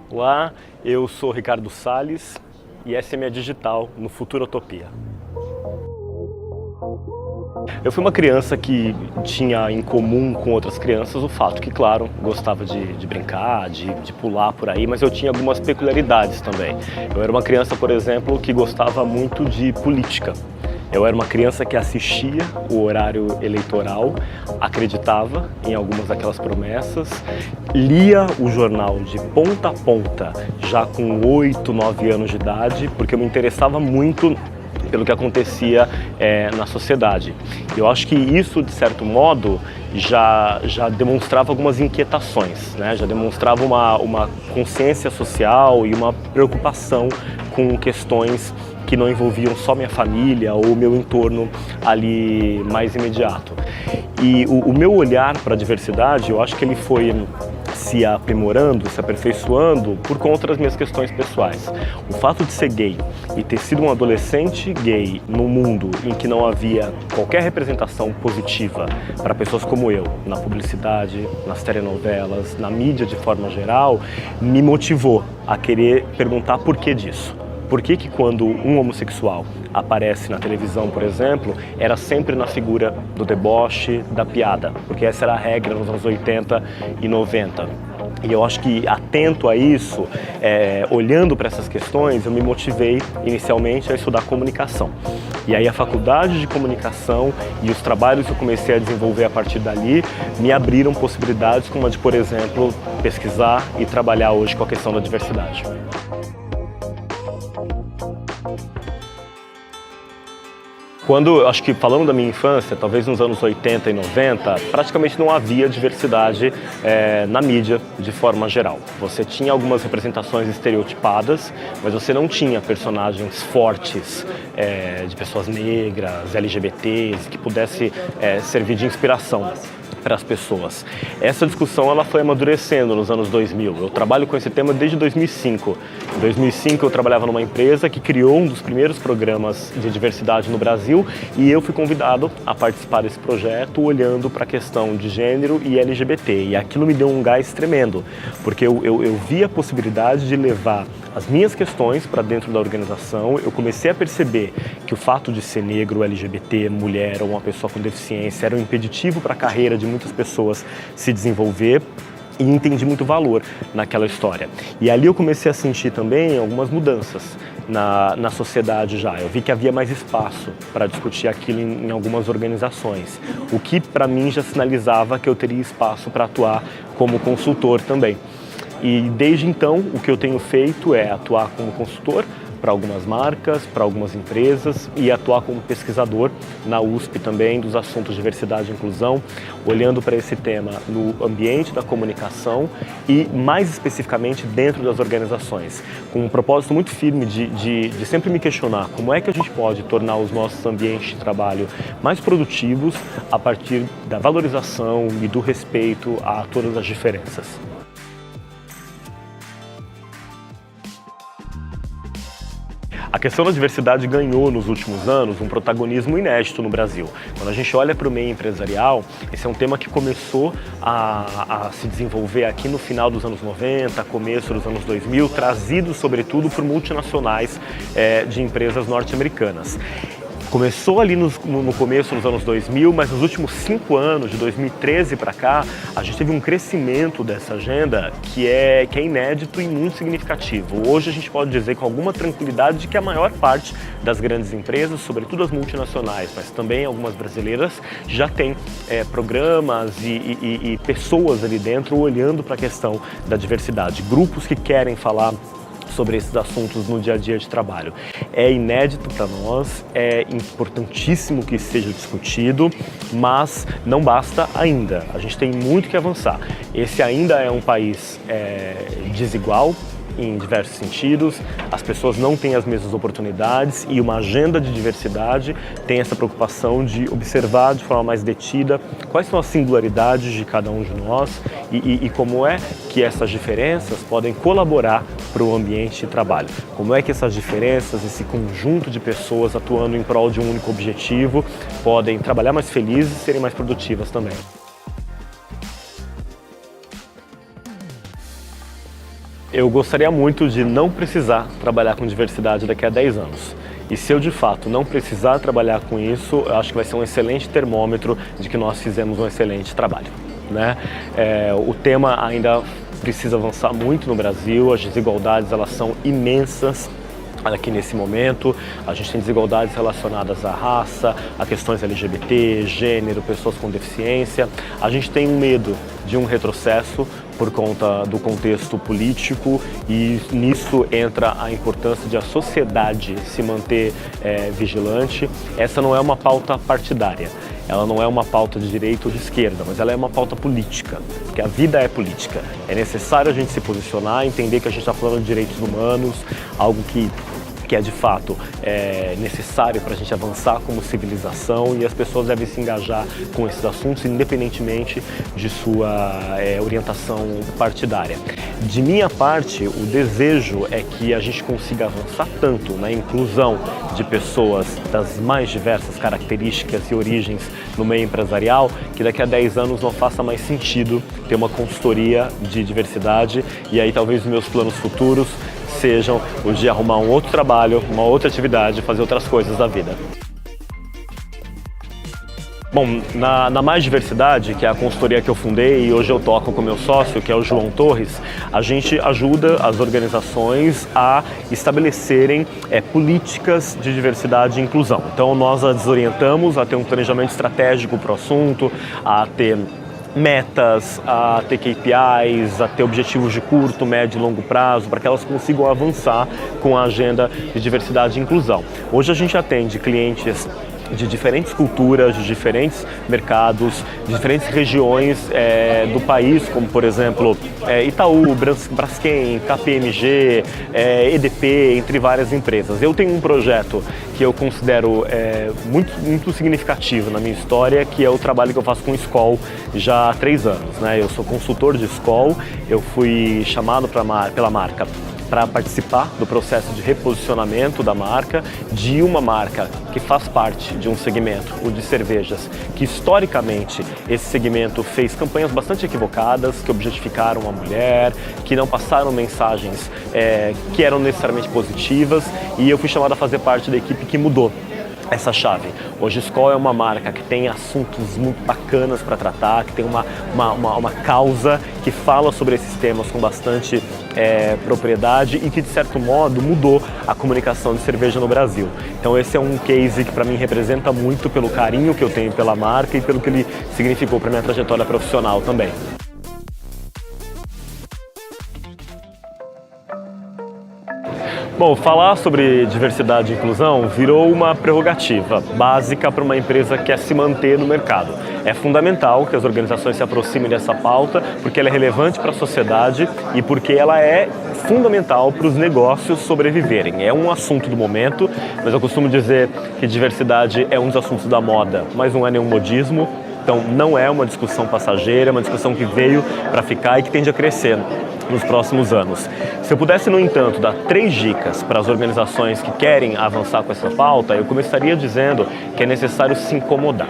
Olá, eu sou Ricardo Salles e essa é minha digital no Futurotopia. Eu fui uma criança que tinha em comum com outras crianças o fato que, claro, gostava de brincar, de pular por aí, mas eu tinha algumas peculiaridades também. Eu era uma criança, por exemplo, que gostava muito de política. Eu era uma criança que assistia o horário eleitoral, acreditava em algumas daquelas promessas, lia o jornal de ponta a ponta, já com 8, 9 anos de idade, porque eu me interessava muito pelo que acontecia na sociedade. Eu acho que isso, de certo modo, já demonstrava algumas inquietações, né? Já demonstrava uma consciência social e uma preocupação com questões que não envolviam só minha família ou meu entorno ali mais imediato. E o meu olhar para a diversidade, eu acho que ele foi se aprimorando, se aperfeiçoando por conta das minhas questões pessoais. O fato de ser gay e ter sido um adolescente gay num mundo em que não havia qualquer representação positiva para pessoas como eu, na publicidade, nas telenovelas, na mídia de forma geral, me motivou a querer perguntar por que disso. Por que quando um homossexual aparece na televisão, por exemplo, era sempre na figura do deboche, da piada? Porque essa era a regra nos anos 80 e 90. E eu acho que, atento a isso, olhando para essas questões, eu me motivei inicialmente a estudar comunicação. E aí a faculdade de comunicação e os trabalhos que eu comecei a desenvolver a partir dali me abriram possibilidades como a de, por exemplo, pesquisar e trabalhar hoje com a questão da diversidade. Acho que falando da minha infância, talvez nos anos 80 e 90, praticamente não havia diversidade na mídia de forma geral. Você tinha algumas representações estereotipadas, mas você não tinha personagens fortes de pessoas negras, LGBTs, que pudesse servir de inspiração para as pessoas. Essa discussão ela foi amadurecendo nos anos 2000. Eu trabalho com esse tema desde 2005. Em 2005 eu trabalhava numa empresa que criou um dos primeiros programas de diversidade no Brasil e eu fui convidado a participar desse projeto olhando para a questão de gênero e LGBT. E aquilo me deu um gás tremendo, porque eu vi a possibilidade de levar as minhas questões para dentro da organização. Eu comecei a perceber que o fato de ser negro, LGBT, mulher ou uma pessoa com deficiência era um impeditivo para a carreira de muitas pessoas se desenvolver e entendi muito valor naquela história. E ali eu comecei a sentir também algumas mudanças na sociedade já. Eu vi que havia mais espaço para discutir aquilo em algumas organizações, o que para mim já sinalizava que eu teria espaço para atuar como consultor também. E desde então o que eu tenho feito é atuar como consultor para algumas marcas, para algumas empresas e atuar como pesquisador na USP também dos assuntos de diversidade e inclusão, olhando para esse tema no ambiente da comunicação e mais especificamente dentro das organizações, com um propósito muito firme de sempre me questionar como é que a gente pode tornar os nossos ambientes de trabalho mais produtivos a partir da valorização e do respeito a todas as diferenças. A questão da diversidade ganhou nos últimos anos um protagonismo inédito no Brasil. Quando a gente olha para o meio empresarial, esse é um tema que começou a se desenvolver aqui no final dos anos 90, começo dos anos 2000, trazido sobretudo por multinacionais de empresas norte-americanas. Começou ali no começo dos anos 2000, mas nos últimos 5 anos, de 2013 para cá, a gente teve um crescimento dessa agenda que é inédito e muito significativo. Hoje a gente pode dizer com alguma tranquilidade de que a maior parte das grandes empresas, sobretudo as multinacionais, mas também algumas brasileiras, já tem programas e pessoas ali dentro olhando para a questão da diversidade. Grupos que querem falar sobre esses assuntos no dia a dia de trabalho. É inédito para nós, é importantíssimo que seja discutido, mas não basta ainda. A gente tem muito que avançar. Esse ainda é um país desigual em diversos sentidos, as pessoas não têm as mesmas oportunidades e uma agenda de diversidade tem essa preocupação de observar de forma mais detida quais são as singularidades de cada um de nós e como é que essas diferenças podem colaborar para o ambiente de trabalho. Como é que essas diferenças, esse conjunto de pessoas atuando em prol de um único objetivo, podem trabalhar mais felizes e serem mais produtivas também. eu gostaria muito de não precisar trabalhar com diversidade daqui a 10 anos. E se eu de fato não precisar trabalhar com isso, eu acho que vai ser um excelente termômetro de que nós fizemos um excelente trabalho, né? O tema ainda precisa avançar muito no Brasil, as desigualdades elas são imensas. Aqui nesse momento, a gente tem desigualdades relacionadas à raça, a questões LGBT, gênero, pessoas com deficiência. A gente tem um medo de um retrocesso por conta do contexto político e nisso entra a importância de a sociedade se manter vigilante. Essa não é uma pauta partidária. Ela não é uma pauta de direita ou de esquerda, mas ela é uma pauta política, porque a vida é política. É necessário a gente se posicionar, entender que a gente está falando de direitos humanos, algo que é de fato necessário para a gente avançar como civilização, e as pessoas devem se engajar com esses assuntos independentemente de sua orientação partidária. De minha parte, o desejo é que a gente consiga avançar tanto na inclusão de pessoas das mais diversas características e origens no meio empresarial, que daqui a 10 anos não faça mais sentido ter uma consultoria de diversidade, e aí talvez os meus planos futuros sejam os de arrumar um outro trabalho, uma outra atividade, fazer outras coisas da vida. Bom, na Mais Diversidade, que é a consultoria que eu fundei e hoje eu toco com meu sócio, que é o João Torres, a gente ajuda as organizações a estabelecerem políticas de diversidade e inclusão. Então nós as desorientamos a ter um planejamento estratégico para o assunto, a ter metas, a ter KPIs, a ter objetivos de curto, médio e longo prazo, para que elas consigam avançar com a agenda de diversidade e inclusão. Hoje a gente atende clientes de diferentes culturas, de diferentes mercados, de diferentes regiões do país, como por exemplo Itaú, Braskem, KPMG, EDP, entre várias empresas. Eu tenho um projeto que eu considero muito significativo na minha história, que é o trabalho que eu faço com o Skol já há 3 anos, né? Eu sou consultor de Skol, eu fui chamado pela marca para participar do processo de reposicionamento da marca, de uma marca que faz parte de um segmento, o de cervejas, que historicamente esse segmento fez campanhas bastante equivocadas, que objetificaram a mulher, que não passaram mensagens que eram necessariamente positivas, e eu fui chamado a fazer parte da equipe que mudou essa chave. Hoje a Skol é uma marca que tem assuntos muito bacanas para tratar, que tem uma causa que fala sobre esses temas com bastante propriedade e que de certo modo mudou a comunicação de cerveja no Brasil. Então esse é um case que para mim representa muito pelo carinho que eu tenho pela marca e pelo que ele significou para minha trajetória profissional também. Bom, falar sobre diversidade e inclusão virou uma prerrogativa básica para uma empresa que quer se manter no mercado. É fundamental que as organizações se aproximem dessa pauta, porque ela é relevante para a sociedade e porque ela é fundamental para os negócios sobreviverem. É um assunto do momento, mas eu costumo dizer que diversidade é um dos assuntos da moda, mas não é nenhum modismo. Então não é uma discussão passageira, é uma discussão que veio para ficar e que tende a crescer nos próximos anos. Se eu pudesse, no entanto, dar 3 dicas para as organizações que querem avançar com essa pauta, eu começaria dizendo que é necessário se incomodar.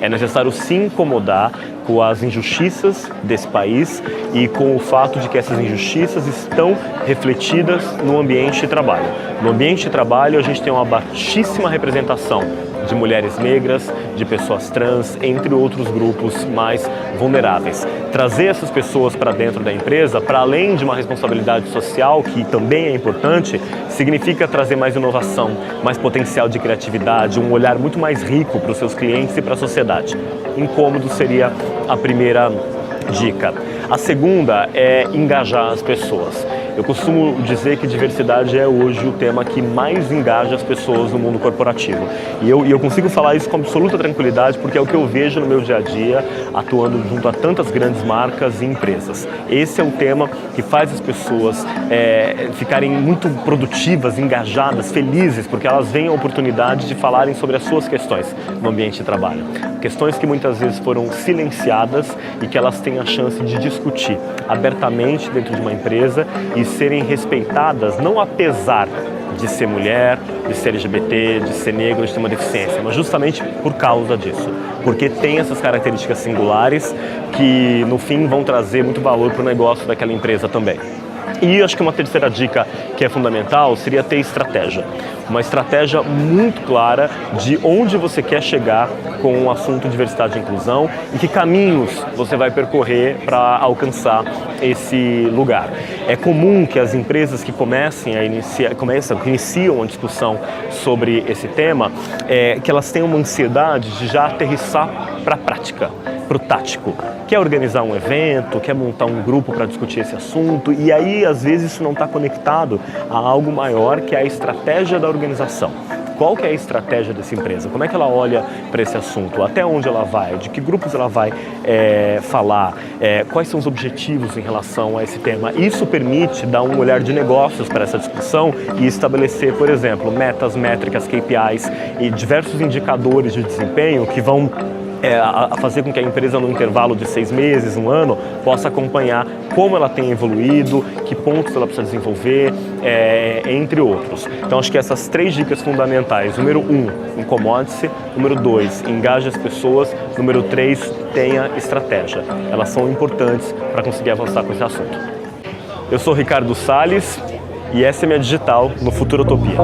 É necessário se incomodar com as injustiças desse país e com o fato de que essas injustiças estão refletidas no ambiente de trabalho. No ambiente de trabalho, a gente tem uma baixíssima representação de mulheres negras, de pessoas trans, entre outros grupos mais vulneráveis. Trazer essas pessoas para dentro da empresa, para além de uma responsabilidade social, que também é importante, significa trazer mais inovação, mais potencial de criatividade, um olhar muito mais rico para os seus clientes e para a sociedade. Incômodo seria a primeira dica. A segunda é engajar as pessoas. Eu costumo dizer que diversidade é hoje o tema que mais engaja as pessoas no mundo corporativo. E eu consigo falar isso com absoluta tranquilidade porque é o que eu vejo no meu dia a dia, atuando junto a tantas grandes marcas e empresas. Esse é o tema que faz as pessoas ficarem muito produtivas, engajadas, felizes, porque elas veem a oportunidade de falarem sobre as suas questões no ambiente de trabalho. Questões que muitas vezes foram silenciadas e que elas têm a chance de discutir abertamente dentro de uma empresa e serem respeitadas, não apesar de ser mulher, de ser LGBT, de ser negro, de ter uma deficiência, mas justamente por causa disso. Porque tem essas características singulares que, no fim, vão trazer muito valor para o negócio daquela empresa também. E acho que uma terceira dica que é fundamental seria ter estratégia. Uma estratégia muito clara de onde você quer chegar com o assunto diversidade e inclusão e que caminhos você vai percorrer para alcançar esse lugar. É comum que as empresas que iniciam a discussão sobre esse tema, que elas tenham uma ansiedade de já aterrissar para a prática, para o tático. Quer organizar um evento, quer montar um grupo para discutir esse assunto, e aí às vezes isso não está conectado a algo maior que é a estratégia da organização. Qual que é a estratégia dessa empresa? Como é que ela olha para esse assunto? Até onde ela vai? De que grupos ela vai falar? Quais são os objetivos em relação a esse tema? Isso permite dar um olhar de negócios para essa discussão e estabelecer, por exemplo, metas, métricas, KPIs e diversos indicadores de desempenho que vão a fazer com que a empresa, no intervalo de 6 meses, 1 ano, possa acompanhar como ela tem evoluído, que pontos ela precisa desenvolver, entre outros. Então, acho que essas 3 dicas fundamentais. Número 1, incomode-se. Número 2, engaje as pessoas. Número 3, tenha estratégia. Elas são importantes para conseguir avançar com esse assunto. Eu sou Ricardo Salles e essa é minha digital no Futurotopia.